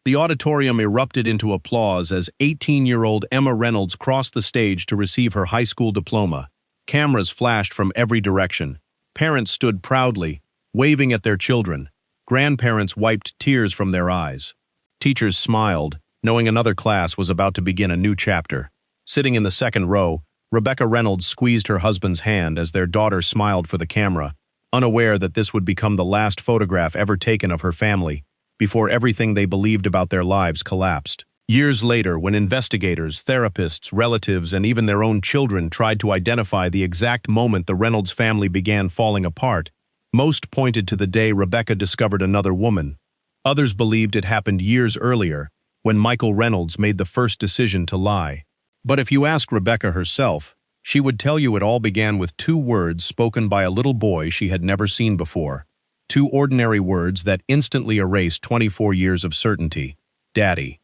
The auditorium erupted into applause as 18-year-old Emma Reynolds crossed the stage to receive her high school diploma. Cameras flashed from every direction. Parents stood proudly, waving at their children. Grandparents wiped tears from their eyes. Teachers smiled, knowing another class was about to begin a new chapter. Sitting in the second row, Rebecca Reynolds squeezed her husband's hand as their daughter smiled for the camera, unaware that this would become the last photograph ever taken of her family, before everything they believed about their lives collapsed. Years later, when investigators, therapists, relatives, and even their own children tried to identify the exact moment the Reynolds family began falling apart, most pointed to the day Rebecca discovered another woman. Others believed it happened years earlier, when Michael Reynolds made the first decision to lie. But if you ask Rebecca herself, she would tell you it all began with two words spoken by a little boy she had never seen before. Two ordinary words that instantly erased 24 years of certainty. Daddy.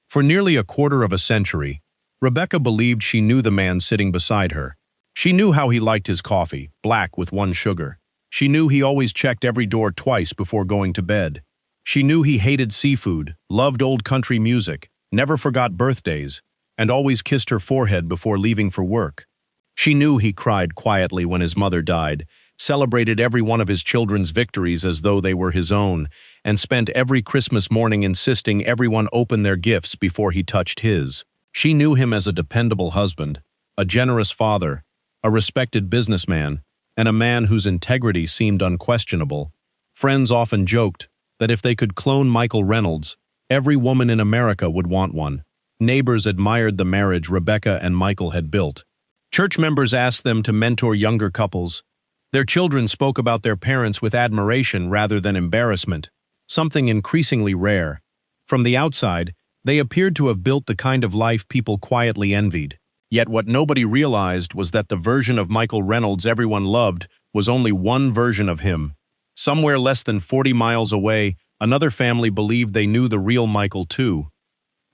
For nearly a quarter of a century, Rebecca believed she knew the man sitting beside her. She knew how he liked his coffee, black with one sugar. She knew he always checked every door twice before going to bed. She knew he hated seafood, loved old country music, never forgot birthdays, and always kissed her forehead before leaving for work. She knew he cried quietly when his mother died, celebrated every one of his children's victories as though they were his own, and spent every Christmas morning insisting everyone open their gifts before he touched his. She knew him as a dependable husband, a generous father, a respected businessman, and a man whose integrity seemed unquestionable. Friends often joked that if they could clone Michael Reynolds, every woman in America would want one. Neighbors admired the marriage Rebecca and Michael had built. Church members asked them to mentor younger couples. Their children spoke about their parents with admiration rather than embarrassment, something increasingly rare. From the outside, they appeared to have built the kind of life people quietly envied. Yet what nobody realized was that the version of Michael Reynolds everyone loved was only one version of him. Somewhere less than 40 miles away, another family believed they knew the real Michael too.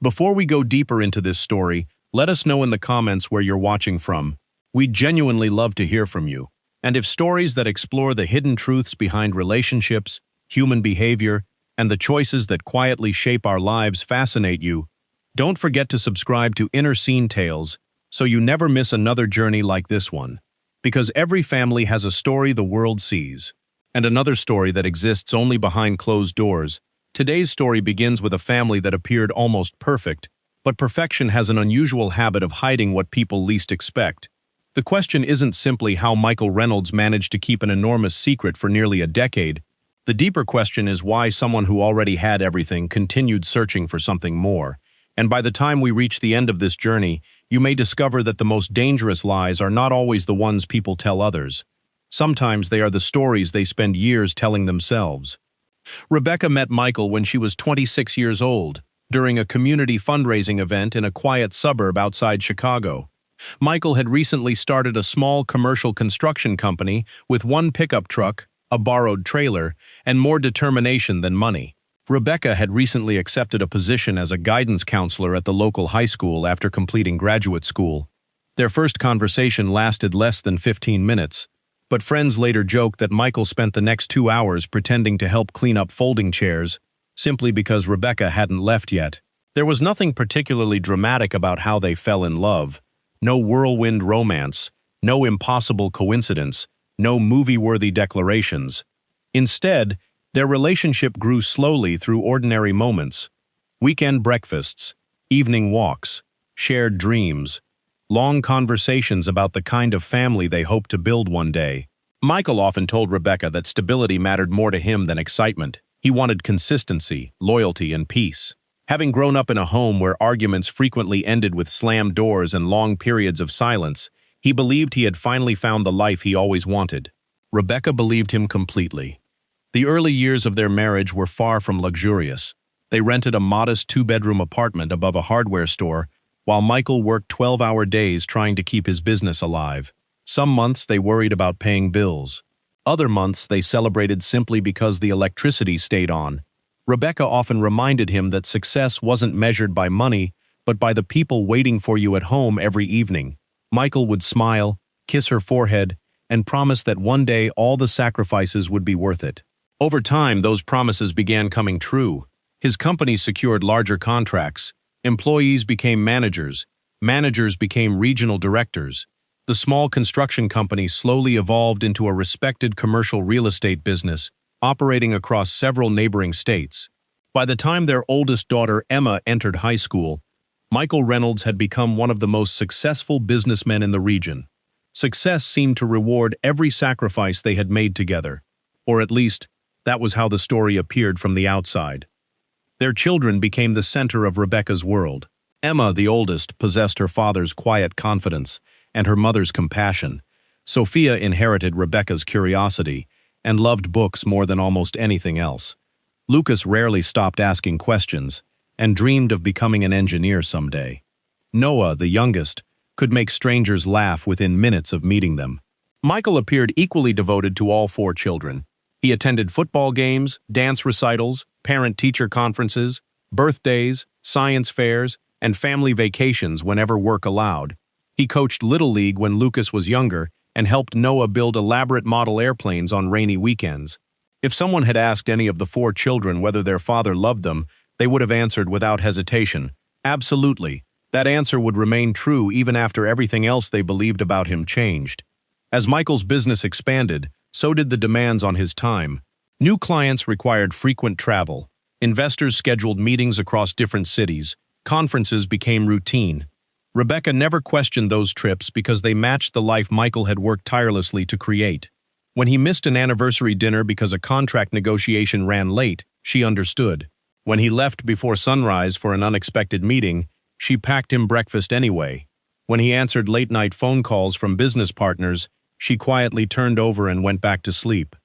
Before we go deeper into this story, let us know in the comments where you're watching from. We'd genuinely love to hear from you. And if stories that explore the hidden truths behind relationships, human behavior, and the choices that quietly shape our lives fascinate you, don't forget to subscribe to Inner Scene Tales so you never miss another journey like this one. Because every family has a story the world sees, and another story that exists only behind closed doors. Today's story begins with a family that appeared almost perfect, but perfection has an unusual habit of hiding what people least expect. The question isn't simply how Michael Reynolds managed to keep an enormous secret for nearly a decade. The deeper question is why someone who already had everything continued searching for something more. And by the time we reach the end of this journey, you may discover that the most dangerous lies are not always the ones people tell others. Sometimes they are the stories they spend years telling themselves. Rebecca met Michael when she was 26 years old, during a community fundraising event in a quiet suburb outside Chicago. Michael had recently started a small commercial construction company with one pickup truck, a borrowed trailer, and more determination than money. Rebecca had recently accepted a position as a guidance counselor at the local high school after completing graduate school. Their first conversation lasted less than 15 minutes, but friends later joked that Michael spent the next 2 hours pretending to help clean up folding chairs, simply because Rebecca hadn't left yet. There was nothing particularly dramatic about how they fell in love. No whirlwind romance, no impossible coincidence, no movie-worthy declarations. Instead, their relationship grew slowly through ordinary moments. Weekend breakfasts, evening walks, shared dreams, long conversations about the kind of family they hoped to build one day. Michael often told Rebecca that stability mattered more to him than excitement. He wanted consistency, loyalty, and peace. Having grown up in a home where arguments frequently ended with slammed doors and long periods of silence, he believed he had finally found the life he always wanted. Rebecca believed him completely. The early years of their marriage were far from luxurious. They rented a modest 2-bedroom apartment above a hardware store, while Michael worked 12-hour days trying to keep his business alive. Some months they worried about paying bills. Other months they celebrated simply because the electricity stayed on. Rebecca often reminded him that success wasn't measured by money, but by the people waiting for you at home every evening. Michael would smile, kiss her forehead, and promise that one day all the sacrifices would be worth it. Over time, those promises began coming true. His company secured larger contracts, employees became managers, managers became regional directors. The small construction company slowly evolved into a respected commercial real estate business, operating across several neighboring states. By the time their oldest daughter Emma entered high school, Michael Reynolds had become one of the most successful businessmen in the region. Success seemed to reward every sacrifice they had made together, or at least, that was how the story appeared from the outside. Their children became the center of Rebecca's world. Emma, the oldest, possessed her father's quiet confidence and her mother's compassion. Sophia inherited Rebecca's curiosity and loved books more than almost anything else. Lucas rarely stopped asking questions and dreamed of becoming an engineer someday. Noah, the youngest, could make strangers laugh within minutes of meeting them. Michael appeared equally devoted to all four children. He attended football games, dance recitals, parent-teacher conferences, birthdays, science fairs, and family vacations whenever work allowed. He coached Little League when Lucas was younger and helped Noah build elaborate model airplanes on rainy weekends. If someone had asked any of the four children whether their father loved them, they would have answered without hesitation, absolutely. That answer would remain true even after everything else they believed about him changed. As Michael's business expanded, so did the demands on his time. New clients required frequent travel. Investors scheduled meetings across different cities. Conferences became routine. Rebecca never questioned those trips because they matched the life Michael had worked tirelessly to create. When he missed an anniversary dinner because a contract negotiation ran late, she understood. When he left before sunrise for an unexpected meeting, she packed him breakfast anyway. When he answered late-night phone calls from business partners, she quietly turned over and went back to sleep.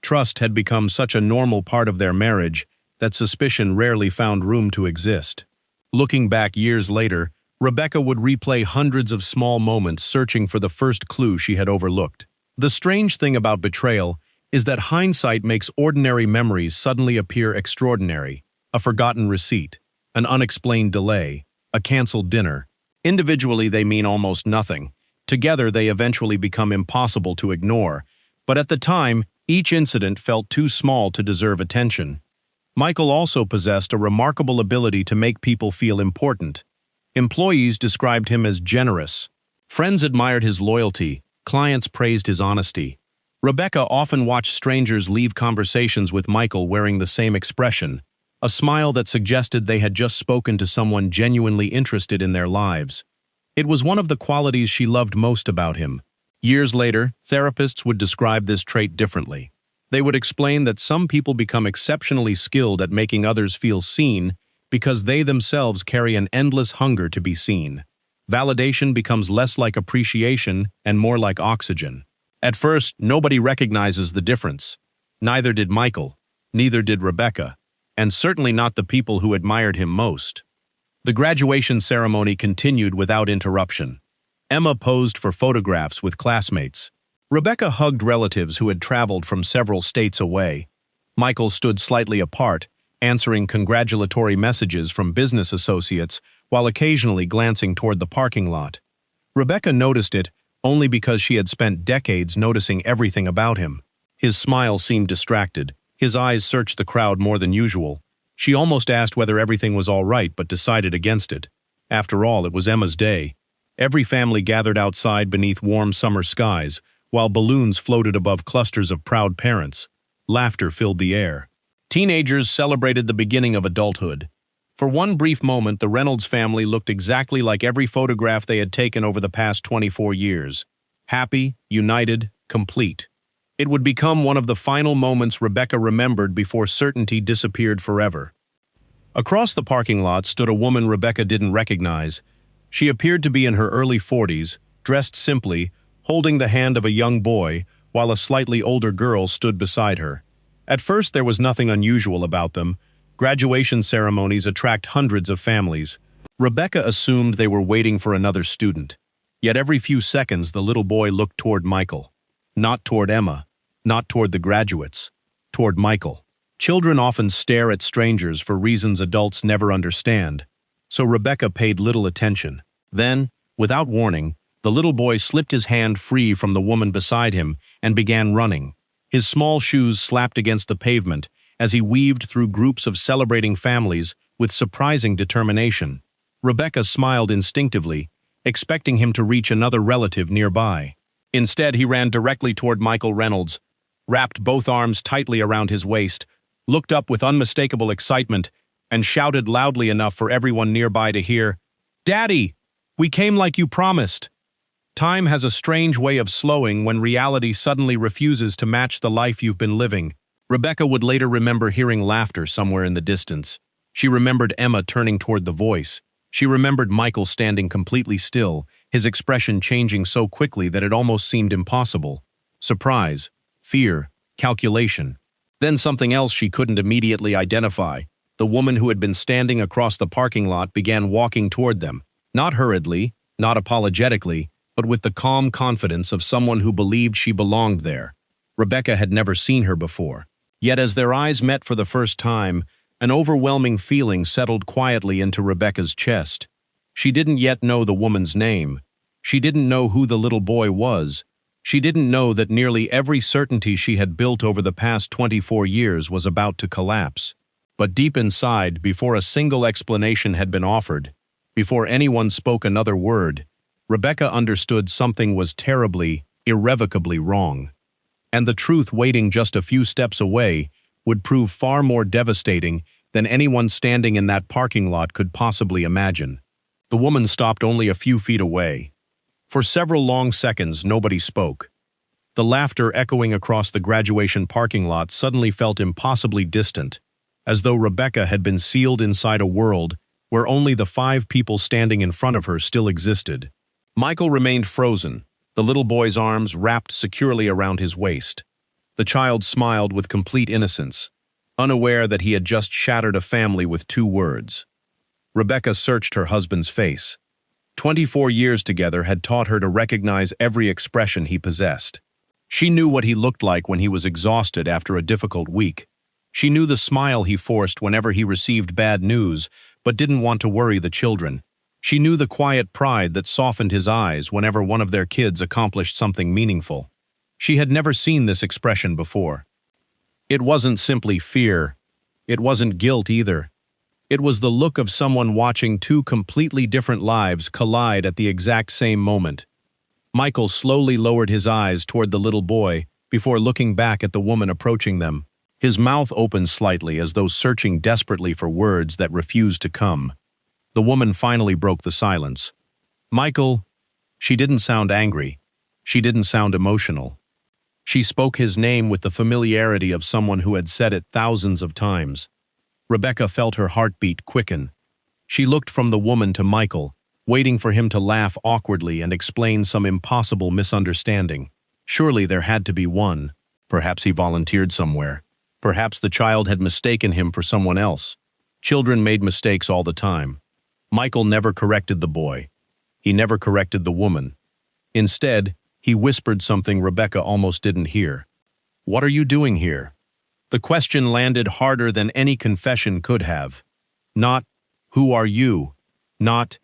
Trust had become such a normal part of their marriage that suspicion rarely found room to exist. Looking back years later, Rebecca would replay hundreds of small moments searching for the first clue she had overlooked. The strange thing about betrayal is that hindsight makes ordinary memories suddenly appear extraordinary. A forgotten receipt, an unexplained delay, a canceled dinner. Individually, they mean almost nothing. Together, they eventually become impossible to ignore. But at the time, each incident felt too small to deserve attention. Michael also possessed a remarkable ability to make people feel important. Employees described him as generous. Friends admired his loyalty. Clients praised his honesty. Rebecca often watched strangers leave conversations with Michael wearing the same expression, a smile that suggested they had just spoken to someone genuinely interested in their lives. It was one of the qualities she loved most about him. Years later, therapists would describe this trait differently. They would explain that some people become exceptionally skilled at making others feel seen because they themselves carry an endless hunger to be seen. Validation becomes less like appreciation and more like oxygen. At first, nobody recognizes the difference. Neither did Michael, neither did Rebecca, and certainly not the people who admired him most. The graduation ceremony continued without interruption. Emma posed for photographs with classmates. Rebecca hugged relatives who had traveled from several states away. Michael stood slightly apart, answering congratulatory messages from business associates while occasionally glancing toward the parking lot. Rebecca noticed it only because she had spent decades noticing everything about him. His smile seemed distracted. His eyes searched the crowd more than usual. She almost asked whether everything was all right but decided against it. After all, it was Emma's day. Every family gathered outside beneath warm summer skies, while balloons floated above clusters of proud parents. Laughter filled the air. Teenagers celebrated the beginning of adulthood. For one brief moment, the Reynolds family looked exactly like every photograph they had taken over the past 24 years. Happy, united, complete. It would become one of the final moments Rebecca remembered before certainty disappeared forever. Across the parking lot stood a woman Rebecca didn't recognize. She appeared to be in her early 40s, dressed simply, holding the hand of a young boy, while a slightly older girl stood beside her. At first, there was nothing unusual about them. Graduation ceremonies attract hundreds of families. Rebecca assumed they were waiting for another student. Yet every few seconds, the little boy looked toward Michael. Not toward Emma, not toward the graduates, toward Michael. Children often stare at strangers for reasons adults never understand, so Rebecca paid little attention. Then, without warning, the little boy slipped his hand free from the woman beside him and began running. His small shoes slapped against the pavement, as he weaved through groups of celebrating families with surprising determination. Rebecca smiled instinctively, expecting him to reach another relative nearby. Instead, he ran directly toward Michael Reynolds, wrapped both arms tightly around his waist, looked up with unmistakable excitement, and shouted loudly enough for everyone nearby to hear, "Daddy, we came like you promised." Time has a strange way of slowing when reality suddenly refuses to match the life you've been living. Rebecca would later remember hearing laughter somewhere in the distance. She remembered Emma turning toward the voice. She remembered Michael standing completely still, his expression changing so quickly that it almost seemed impossible. Surprise, fear, calculation. Then something else she couldn't immediately identify. The woman who had been standing across the parking lot began walking toward them, not hurriedly, not apologetically, but with the calm confidence of someone who believed she belonged there. Rebecca had never seen her before. Yet as their eyes met for the first time, an overwhelming feeling settled quietly into Rebecca's chest. She didn't yet know the woman's name. She didn't know who the little boy was. She didn't know that nearly every certainty she had built over the past 24 years was about to collapse. But deep inside, before a single explanation had been offered, before anyone spoke another word, Rebecca understood something was terribly, irrevocably wrong. And the truth waiting just a few steps away would prove far more devastating than anyone standing in that parking lot could possibly imagine. The woman stopped only a few feet away. For several long seconds, nobody spoke. The laughter echoing across the graduation parking lot suddenly felt impossibly distant, as though Rebecca had been sealed inside a world where only the 5 people standing in front of her still existed. Michael remained frozen, the little boy's arms wrapped securely around his waist. The child smiled with complete innocence, unaware that he had just shattered a family with 2 words. Rebecca searched her husband's face. 24 years together had taught her to recognize every expression he possessed. She knew what he looked like when he was exhausted after a difficult week. She knew the smile he forced whenever he received bad news, but didn't want to worry the children. She knew the quiet pride that softened his eyes whenever one of their kids accomplished something meaningful. She had never seen this expression before. It wasn't simply fear. It wasn't guilt either. It was the look of someone watching 2 completely different lives collide at the exact same moment. Michael slowly lowered his eyes toward the little boy before looking back at the woman approaching them. His mouth opened slightly as though searching desperately for words that refused to come. The woman finally broke the silence. "Michael," she didn't sound angry. She didn't sound emotional. She spoke his name with the familiarity of someone who had said it thousands of times. Rebecca felt her heartbeat quicken. She looked from the woman to Michael, waiting for him to laugh awkwardly and explain some impossible misunderstanding. Surely there had to be one. Perhaps he volunteered somewhere. Perhaps the child had mistaken him for someone else. Children made mistakes all the time. Michael never corrected the boy. He never corrected the woman. Instead, he whispered something Rebecca almost didn't hear. "What are you doing here?" The question landed harder than any confession could have. Not, "Who are you?" Not,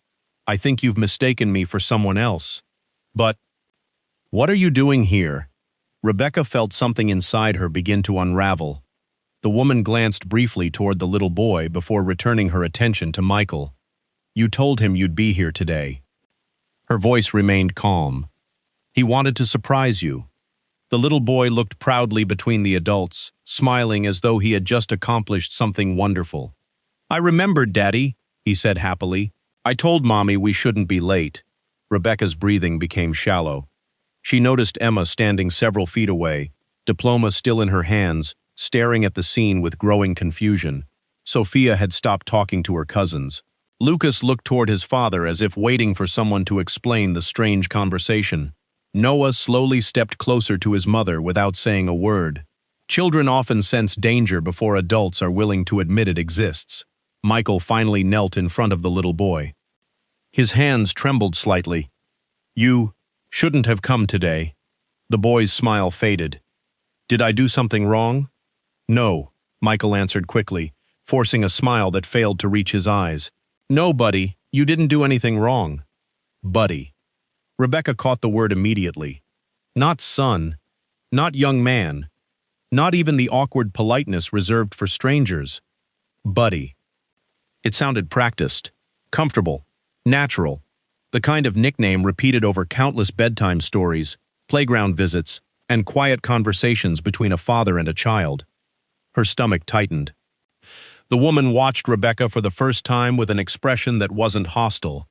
"I think you've mistaken me for someone else." But, "What are you doing here?" Rebecca felt something inside her begin to unravel. The woman glanced briefly toward the little boy before returning her attention to Michael. "You told him you'd be here today." Her voice remained calm. "He wanted to surprise you." The little boy looked proudly between the adults, smiling as though he had just accomplished something wonderful. "I remembered, Daddy," he said happily. "I told Mommy we shouldn't be late." Rebecca's breathing became shallow. She noticed Emma standing several feet away, diploma still in her hands, staring at the scene with growing confusion. Sophia had stopped talking to her cousins. Lucas looked toward his father as if waiting for someone to explain the strange conversation. Noah slowly stepped closer to his mother without saying a word. Children often sense danger before adults are willing to admit it exists. Michael finally knelt in front of the little boy. His hands trembled slightly. "You shouldn't have come today." The boy's smile faded. "Did I do something wrong?" "No," Michael answered quickly, forcing a smile that failed to reach his eyes. "No, buddy, you didn't do anything wrong." Buddy. Rebecca caught the word immediately. Not son, not young man. Not even the awkward politeness reserved for strangers. Buddy. It sounded practiced, comfortable, natural, the kind of nickname repeated over countless bedtime stories, playground visits, and quiet conversations between a father and a child. Her stomach tightened. The woman watched Rebecca for the first time with an expression that wasn't hostile.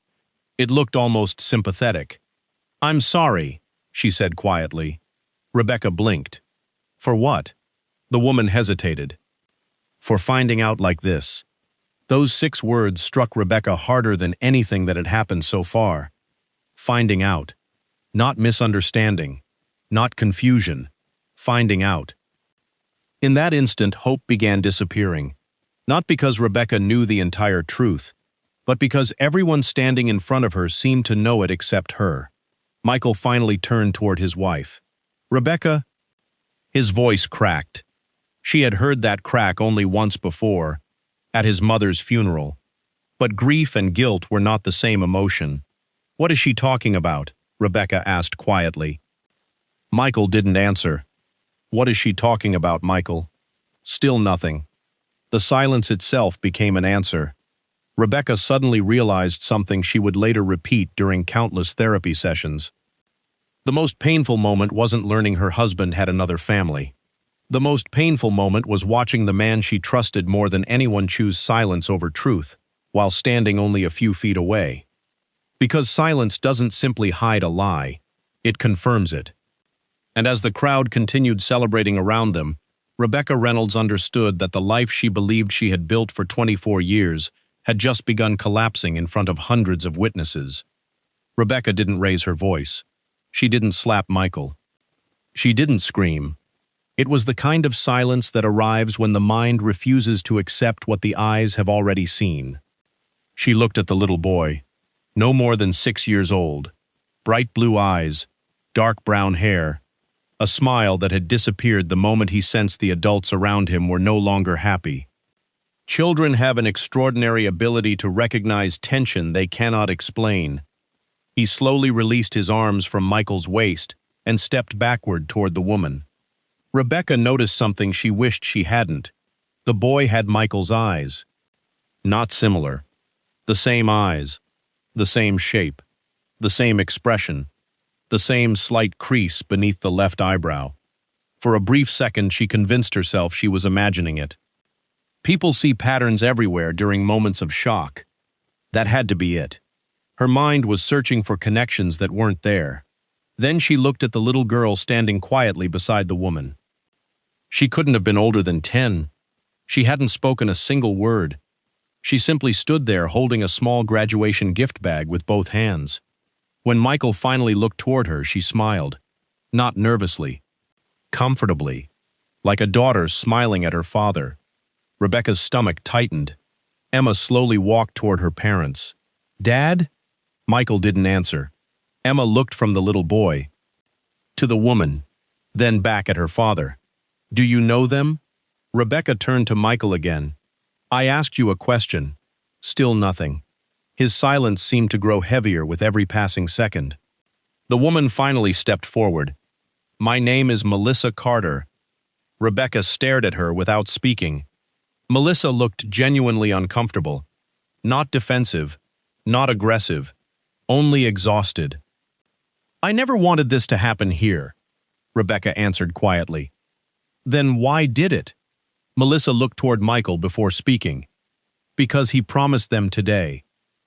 It looked almost sympathetic. "I'm sorry," she said quietly. Rebecca blinked. "For what?" The woman hesitated. "For finding out like this." Those 6 words struck Rebecca harder than anything that had happened so far. Finding out. Not misunderstanding. Not confusion. Finding out. In that instant, hope began disappearing. Not because Rebecca knew the entire truth, but because everyone standing in front of her seemed to know it except her. Michael finally turned toward his wife. "Rebecca?" His voice cracked. She had heard that crack only once before, at his mother's funeral. But grief and guilt were not the same emotion. "What is she talking about?" Rebecca asked quietly. Michael didn't answer. "What is she talking about, Michael?" Still nothing. The silence itself became an answer. Rebecca suddenly realized something she would later repeat during countless therapy sessions. The most painful moment wasn't learning her husband had another family. The most painful moment was watching the man she trusted more than anyone choose silence over truth, while standing only a few feet away. Because silence doesn't simply hide a lie, it confirms it. And as the crowd continued celebrating around them, Rebecca Reynolds understood that the life she believed she had built for 24 years had just begun collapsing in front of hundreds of witnesses. Rebecca didn't raise her voice. She didn't slap Michael. She didn't scream. It was the kind of silence that arrives when the mind refuses to accept what the eyes have already seen. She looked at the little boy, no more than 6 years old, bright blue eyes, dark brown hair, a smile that had disappeared the moment he sensed the adults around him were no longer happy. Children have an extraordinary ability to recognize tension they cannot explain. He slowly released his arms from Michael's waist and stepped backward toward the woman. Rebecca noticed something she wished she hadn't. The boy had Michael's eyes. Not similar. The same eyes. The same shape. The same expression. The same slight crease beneath the left eyebrow. For a brief second, she convinced herself she was imagining it. People see patterns everywhere during moments of shock. That had to be it. Her mind was searching for connections that weren't there. Then she looked at the little girl standing quietly beside the woman. She couldn't have been older than 10. She hadn't spoken a single word. She simply stood there holding a small graduation gift bag with both hands. When Michael finally looked toward her, she smiled. Not nervously. Comfortably. Like a daughter smiling at her father. Rebecca's stomach tightened. Emma slowly walked toward her parents. "Dad?" Michael didn't answer. Emma looked from the little boy to the woman, then back at her father. "Do you know them?" Rebecca turned to Michael again. "I asked you a question." Still nothing. His silence seemed to grow heavier with every passing second. The woman finally stepped forward. "My name is Melissa Carter." Rebecca stared at her without speaking. Melissa looked genuinely uncomfortable. Not defensive, not aggressive, only exhausted. "I never wanted this to happen here," Rebecca answered quietly. "Then why did it?" Melissa looked toward Michael before speaking. "Because he promised them today."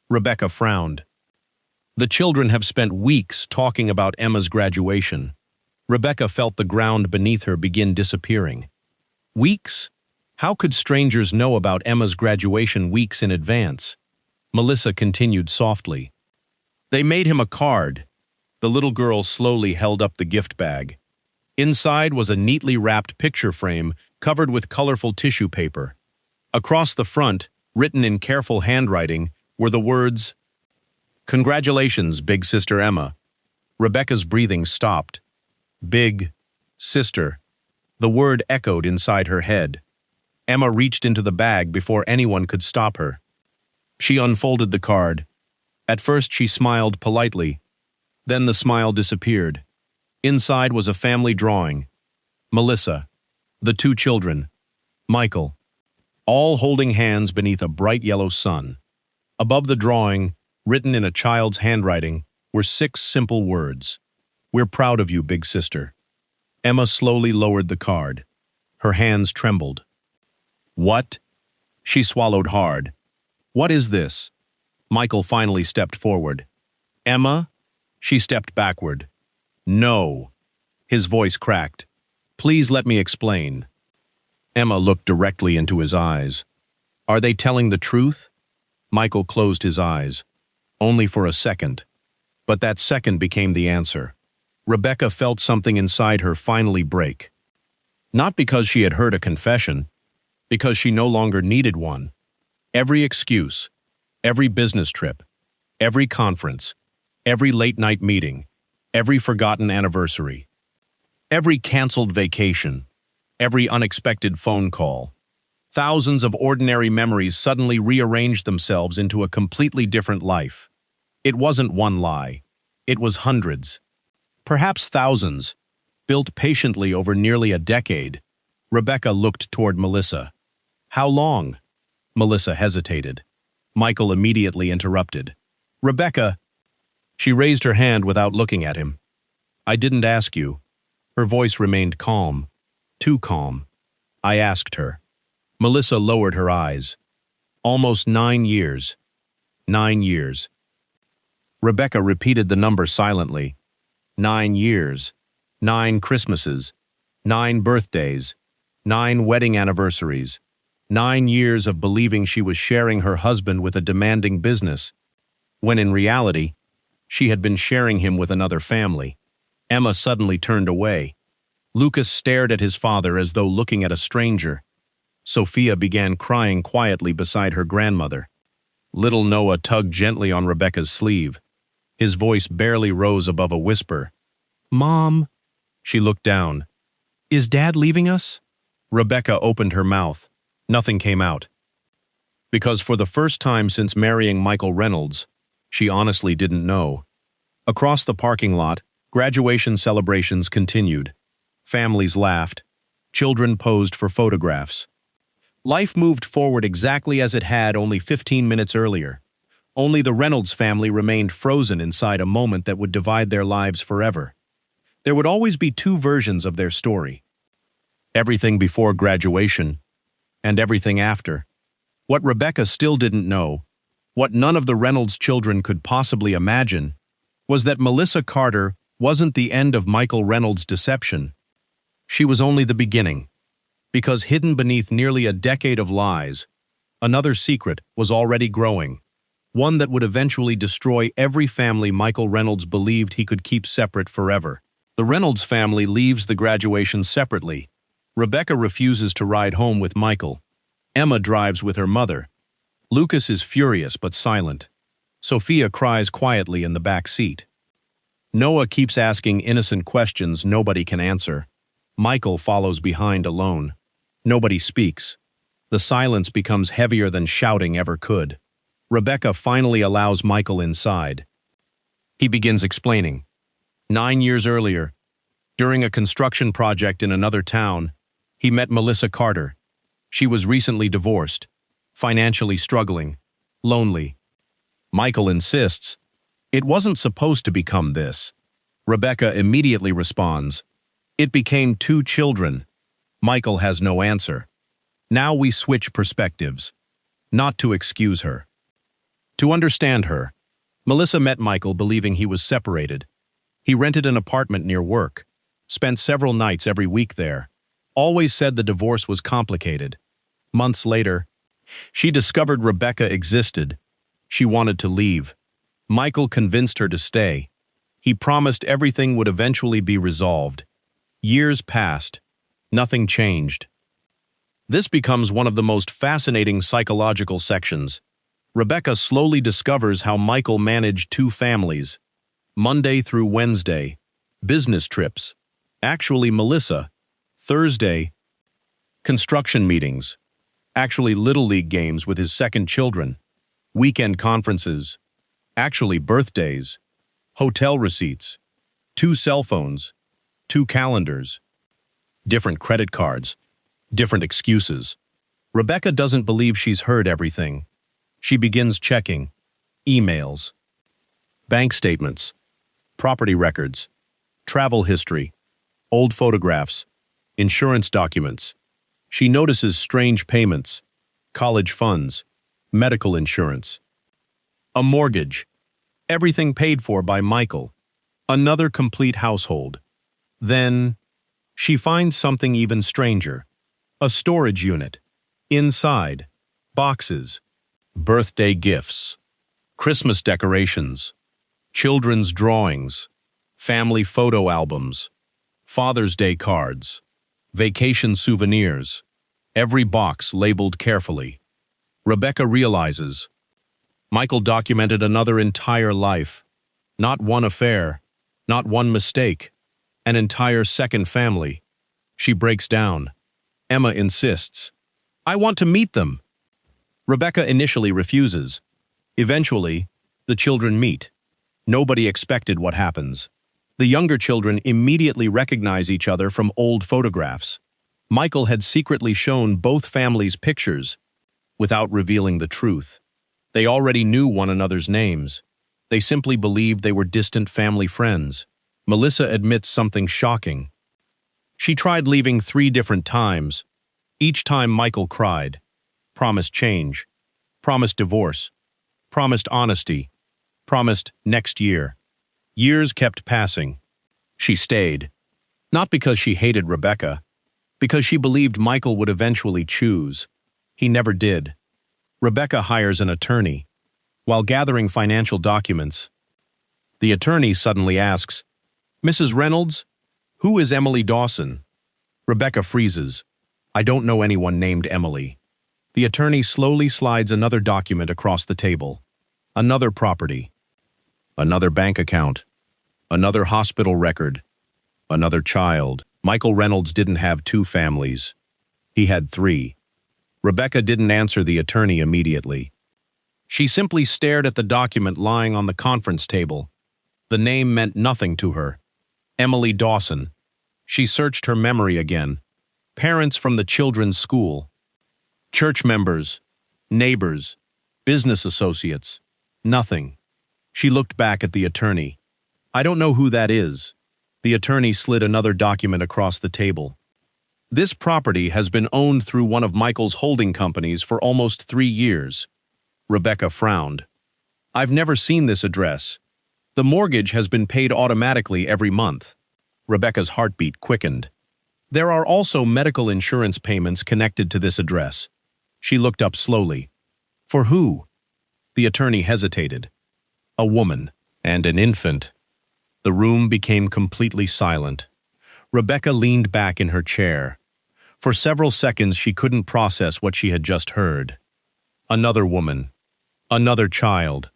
Rebecca frowned. The children have spent weeks talking about Emma's graduation. Rebecca felt the ground beneath her begin disappearing. Weeks? How could strangers know about Emma's graduation weeks in advance? Melissa continued softly. "They made him a card." The little girl slowly held up the gift bag. Inside was a neatly wrapped picture frame covered with colorful tissue paper. Across the front, written in careful handwriting, were the words, "Congratulations, big sister Emma." Rebecca's breathing stopped. Big sister. The word echoed inside her head. Emma reached into the bag before anyone could stop her. She unfolded the card. At first she smiled politely. Then the smile disappeared. Inside was a family drawing. Melissa, The two children, Michael, all holding hands beneath a bright yellow sun. Above the drawing, written in a child's handwriting, were 6 simple words. "We're proud of you, big sister." Emma slowly lowered the card. Her hands trembled. "What?" She swallowed hard. "What is this?" Michael finally stepped forward. "Emma?" She stepped backward. "No." His voice cracked. "Please let me explain." Emma looked directly into his eyes. "Are they telling the truth?" Michael closed his eyes. Only for a second. But that second became the answer. Rebecca felt something inside her finally break. Not because she had heard a confession, because she no longer needed one. Every excuse, every business trip, every conference, every late-night meeting, every forgotten anniversary, every canceled vacation, every unexpected phone call. Thousands of ordinary memories suddenly rearranged themselves into a completely different life. It wasn't one lie. It was hundreds, perhaps thousands, built patiently over nearly a decade. Rebecca looked toward Melissa. "How long?" Melissa hesitated. Michael immediately interrupted. "Rebecca." She raised her hand without looking at him. "I didn't ask you." Her voice remained calm. Too calm. "I asked her." Melissa lowered her eyes. "Almost 9 years. 9 years." Rebecca repeated the number silently. 9 years. 9 Christmases. 9 birthdays. 9 wedding anniversaries. 9 years of believing she was sharing her husband with a demanding business, when in reality, she had been sharing him with another family. Emma suddenly turned away. Lucas stared at his father as though looking at a stranger. Sophia began crying quietly beside her grandmother. Little Noah tugged gently on Rebecca's sleeve. His voice barely rose above a whisper. "Mom." She looked down. "Is Dad leaving us?" Rebecca opened her mouth. Nothing came out. Because for the first time since marrying Michael Reynolds, she honestly didn't know. Across the parking lot, graduation celebrations continued. Families laughed. Children posed for photographs. Life moved forward exactly as it had only 15 minutes earlier. Only the Reynolds family remained frozen inside a moment that would divide their lives forever. There would always be 2 versions of their story. Everything before graduation, and everything after. What Rebecca still didn't know, what none of the Reynolds children could possibly imagine, was that Melissa Carter wasn't the end of Michael Reynolds' deception. She was only the beginning. Because hidden beneath nearly a decade of lies, another secret was already growing. One that would eventually destroy every family Michael Reynolds believed he could keep separate forever. The Reynolds family leaves the graduation separately. Rebecca refuses to ride home with Michael. Emma drives with her mother. Lucas is furious but silent. Sophia cries quietly in the back seat. Noah keeps asking innocent questions nobody can answer. Michael follows behind alone. Nobody speaks. The silence becomes heavier than shouting ever could. Rebecca finally allows Michael inside. He begins explaining. 9 years earlier, during a construction project in another town, he met Melissa Carter. She was recently divorced, financially struggling, lonely. Michael insists, "It wasn't supposed to become this." Rebecca immediately responds, "It became 2 children." Michael has no answer. Now we switch perspectives. Not to excuse her. To understand her. Melissa met Michael believing he was separated. He rented an apartment near work, spent several nights every week there, always said the divorce was complicated. Months later, she discovered Rebecca existed. She wanted to leave. Michael convinced her to stay. He promised everything would eventually be resolved. Years passed. Nothing changed. This becomes one of the most fascinating psychological sections. Rebecca slowly discovers how Michael managed 2 families. Monday through Wednesday. Business trips. Actually Melissa. Thursday. Construction meetings. Actually Little League games with his second children. Weekend conferences. Actually birthdays. Hotel receipts. 2 cell phones. 2 calendars. Different credit cards. Different excuses. Rebecca doesn't believe she's heard everything. She begins checking emails, bank statements, property records, travel history, old photographs, insurance documents. She notices strange payments, college funds, medical insurance, a mortgage, everything paid for by Michael, another complete household. Then, she finds something even stranger. A storage unit. Inside, boxes, birthday gifts, Christmas decorations, children's drawings, family photo albums, Father's Day cards, vacation souvenirs, every box labeled carefully. Rebecca realizes Michael documented another entire life. Not one affair, not one mistake, an entire second family. She breaks down. Emma insists, "I want to meet them." Rebecca initially refuses. Eventually, the children meet. Nobody expected what happens. The younger children immediately recognize each other from old photographs. Michael had secretly shown both families pictures without revealing the truth. They already knew one another's names. They simply believed they were distant family friends. Melissa admits something shocking. She tried leaving 3 different times. Each time Michael cried, promised change, promised divorce, promised honesty, promised next year. Years kept passing. She stayed. Not because she hated Rebecca, because she believed Michael would eventually choose. He never did. Rebecca hires an attorney. While gathering financial documents, the attorney suddenly asks, "Mrs. Reynolds, who is Emily Dawson?" Rebecca freezes. "I don't know anyone named Emily." The attorney slowly slides another document across the table. Another property. Another bank account. Another hospital record. Another child. Michael Reynolds didn't have 2 families. He had 3. Rebecca didn't answer the attorney immediately. She simply stared at the document lying on the conference table. The name meant nothing to her. Emily Dawson. She searched her memory again. Parents from the children's school. Church members. Neighbors. Business associates. Nothing. She looked back at the attorney. "I don't know who that is." The attorney slid another document across the table. "This property has been owned through one of Michael's holding companies for almost 3 years. Rebecca frowned. "I've never seen this address. The mortgage has been paid automatically every month." Rebecca's heartbeat quickened. "There are also medical insurance payments connected to this address." She looked up slowly. "For who?" The attorney hesitated. "A woman and an infant." The room became completely silent. Rebecca leaned back in her chair. For several seconds she couldn't process what she had just heard. Another woman. Another child.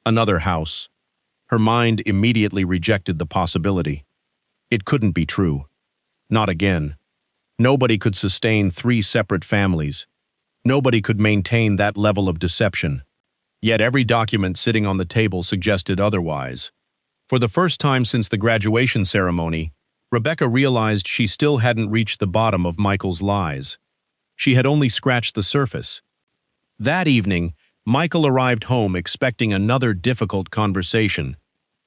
Another house. Her mind immediately rejected the possibility. It couldn't be true. Not again. Nobody could sustain 3 separate families. Nobody could maintain that level of deception. Yet every document sitting on the table suggested otherwise. For the first time since the graduation ceremony, Rebecca realized she still hadn't reached the bottom of Michael's lies. She had only scratched the surface. That evening, Michael arrived home expecting another difficult conversation.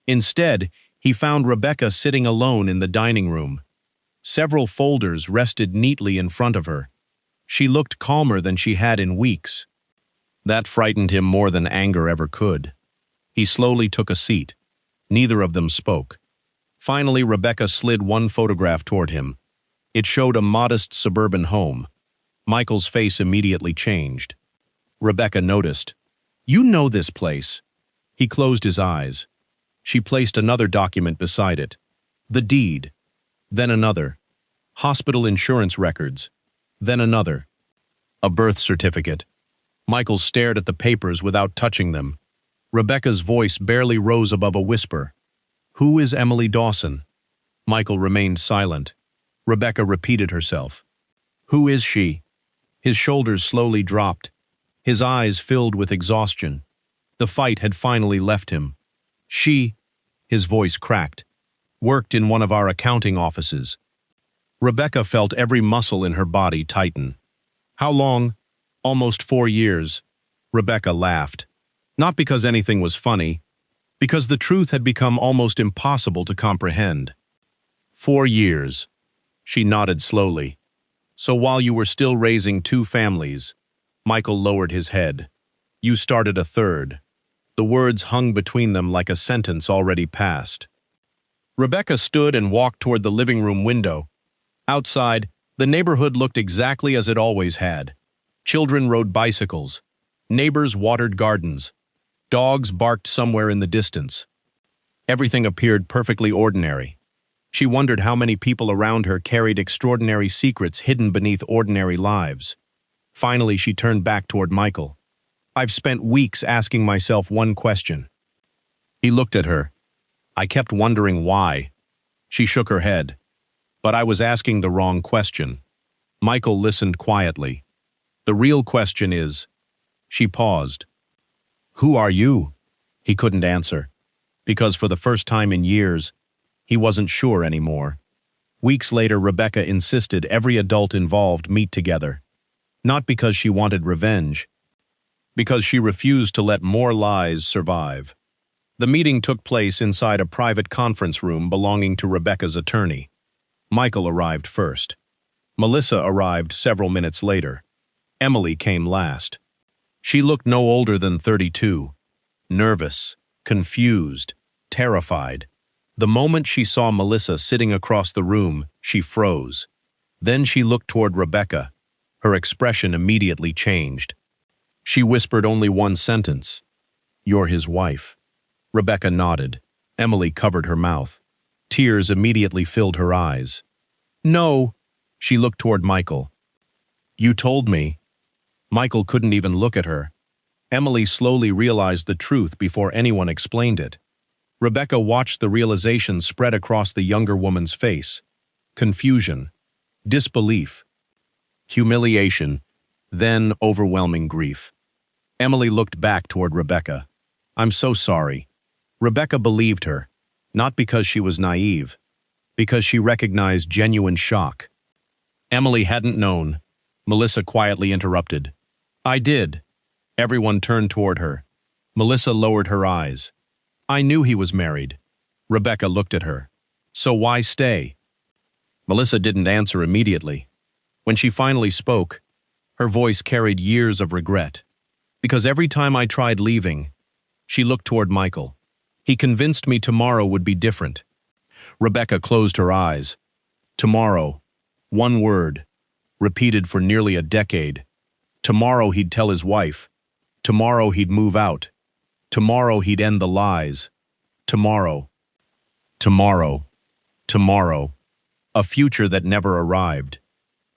Instead, he found Rebecca sitting alone in the dining room. Several folders rested neatly in front of her. She looked calmer than she had in weeks. That frightened him more than anger ever could. He slowly took a seat. Neither of them spoke. Finally, Rebecca slid one photograph toward him. It showed a modest suburban home. Michael's face immediately changed. Rebecca noticed. "You know this place." He closed his eyes. She placed another document beside it. The deed. Then another. Hospital insurance records. Then another. A birth certificate. Michael stared at the papers without touching them. Rebecca's voice barely rose above a whisper. "Who is Emily Dawson?" Michael remained silent. Rebecca repeated herself. "Who is she?" His shoulders slowly dropped. His eyes filled with exhaustion. The fight had finally left him. "She," his voice cracked, "worked in one of our accounting offices." Rebecca felt every muscle in her body tighten. How long? Almost 4 years. Rebecca laughed. Not because anything was funny, because the truth had become almost impossible to comprehend. 4 years. She nodded slowly. So while you were still raising 2 families, Michael lowered his head. You started a third. The words hung between them like a sentence already passed. Rebecca stood and walked toward the living room window. Outside, the neighborhood looked exactly as it always had. Children rode bicycles. Neighbors watered gardens. Dogs barked somewhere in the distance. Everything appeared perfectly ordinary. She wondered how many people around her carried extraordinary secrets hidden beneath ordinary lives. Finally, she turned back toward Michael. I've spent weeks asking myself one question. He looked at her. I kept wondering why. She shook her head. But I was asking the wrong question. Michael listened quietly. The real question is... She paused. Who are you? He couldn't answer. Because for the first time in years, he wasn't sure anymore. Weeks later, Rebecca insisted every adult involved meet together. Not because she wanted revenge, because she refused to let more lies survive. The meeting took place inside a private conference room belonging to Rebecca's attorney. Michael arrived first. Melissa arrived several minutes later. Emily came last. She looked no older than 32. Nervous, confused, terrified. The moment she saw Melissa sitting across the room, she froze. Then she looked toward Rebecca. Her expression immediately changed. She whispered only one sentence. You're his wife. Rebecca nodded. Emily covered her mouth. Tears immediately filled her eyes. No. She looked toward Michael. You told me. Michael couldn't even look at her. Emily slowly realized the truth before anyone explained it. Rebecca watched the realization spread across the younger woman's face. Confusion. Disbelief. Humiliation. Then overwhelming grief. Emily looked back toward Rebecca. I'm so sorry. Rebecca believed her, not because she was naive, because she recognized genuine shock. Emily hadn't known. Melissa quietly interrupted. I did. Everyone turned toward her. Melissa lowered her eyes. I knew he was married. Rebecca looked at her. So why stay? Melissa didn't answer immediately. When she finally spoke, her voice carried years of regret. Because every time I tried leaving, she looked toward Michael. He convinced me tomorrow would be different. Rebecca closed her eyes. Tomorrow. One word. Repeated for nearly a decade. Tomorrow he'd tell his wife. Tomorrow he'd move out. Tomorrow he'd end the lies. Tomorrow. Tomorrow. Tomorrow. A future that never arrived.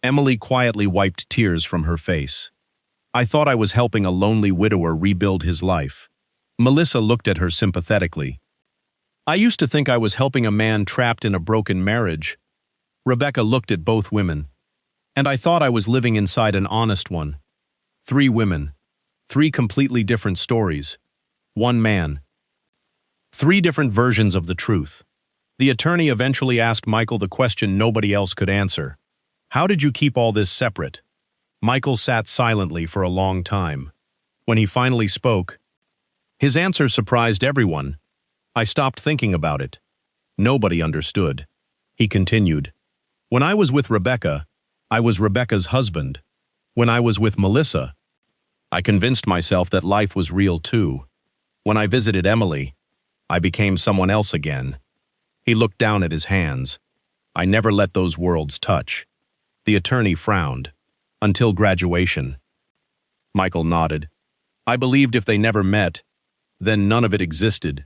Emily quietly wiped tears from her face. I thought I was helping a lonely widower rebuild his life. Melissa looked at her sympathetically. I used to think I was helping a man trapped in a broken marriage. Rebecca looked at both women. And I thought I was living inside an honest one. 3 women. 3 completely different stories. 1 man. 3 different versions of the truth. The attorney eventually asked Michael the question nobody else could answer. How did you keep all this separate? Michael sat silently for a long time. When he finally spoke, his answer surprised everyone. I stopped thinking about it. Nobody understood. He continued. When I was with Rebecca, I was Rebecca's husband. When I was with Melissa, I convinced myself that life was real too. When I visited Emily, I became someone else again. He looked down at his hands. I never let those worlds touch. The attorney frowned. Until graduation. Michael nodded. I believed if they never met, then none of it existed.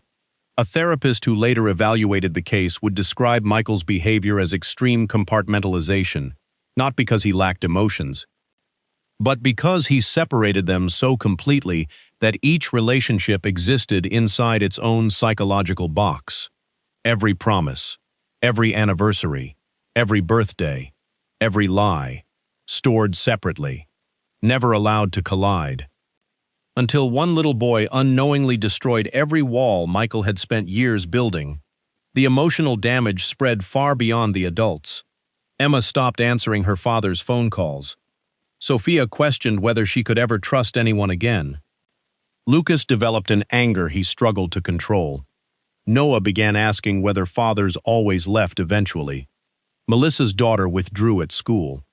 A therapist who later evaluated the case would describe Michael's behavior as extreme compartmentalization, not because he lacked emotions, but because he separated them so completely that each relationship existed inside its own psychological box. Every promise, every anniversary, every birthday, every lie, stored separately, never allowed to collide. Until one little boy unknowingly destroyed every wall Michael had spent years building, the emotional damage spread far beyond the adults. Emma stopped answering her father's phone calls. Sophia questioned whether she could ever trust anyone again. Lucas developed an anger he struggled to control. Noah began asking whether fathers always left eventually. Melissa's daughter withdrew at school.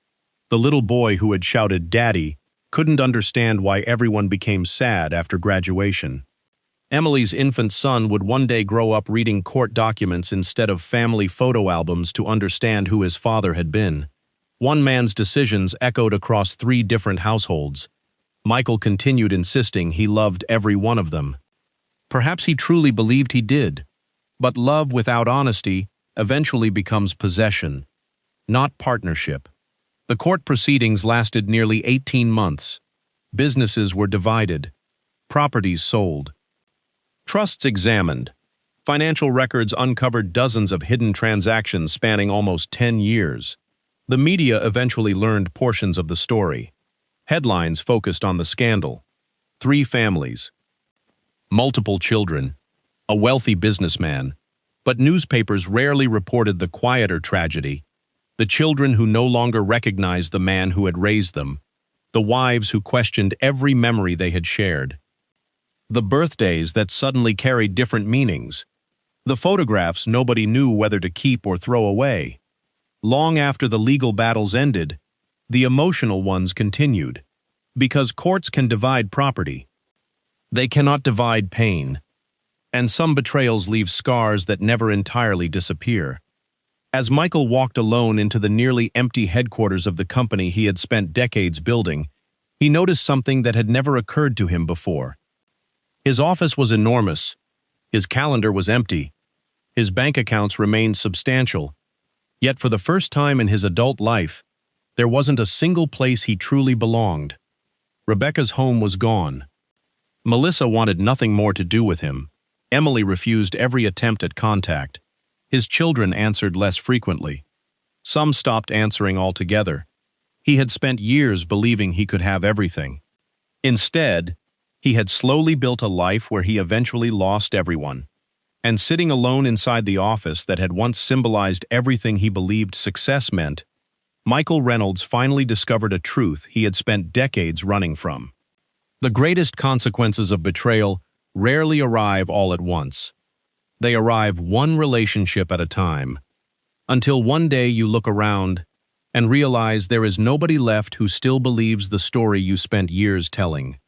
The little boy who had shouted "Daddy" couldn't understand why everyone became sad after graduation. Emily's infant son would one day grow up reading court documents instead of family photo albums to understand who his father had been. One man's decisions echoed across 3 different households. Michael continued insisting he loved every one of them. Perhaps he truly believed he did. But love without honesty eventually becomes possession, not partnership. The court proceedings lasted nearly 18 months. Businesses were divided. Properties sold. Trusts examined. Financial records uncovered dozens of hidden transactions spanning almost 10 years. The media eventually learned portions of the story. Headlines focused on the scandal. 3 families. Multiple children. A wealthy businessman. But newspapers rarely reported the quieter tragedy. The children who no longer recognized the man who had raised them. The wives who questioned every memory they had shared. The birthdays that suddenly carried different meanings. The photographs nobody knew whether to keep or throw away. Long after the legal battles ended, the emotional ones continued. Because courts can divide property. They cannot divide pain. And some betrayals leave scars that never entirely disappear. As Michael walked alone into the nearly empty headquarters of the company he had spent decades building, he noticed something that had never occurred to him before. His office was enormous. His calendar was empty. His bank accounts remained substantial. Yet for the first time in his adult life, there wasn't a single place he truly belonged. Rebecca's home was gone. Melissa wanted nothing more to do with him. Emily refused every attempt at contact. His children answered less frequently. Some stopped answering altogether. He had spent years believing he could have everything. Instead, he had slowly built a life where he eventually lost everyone. And sitting alone inside the office that had once symbolized everything he believed success meant, Michael Reynolds finally discovered a truth he had spent decades running from. The greatest consequences of betrayal rarely arrive all at once. They arrive one relationship at a time, until one day you look around and realize there is nobody left who still believes the story you spent years telling.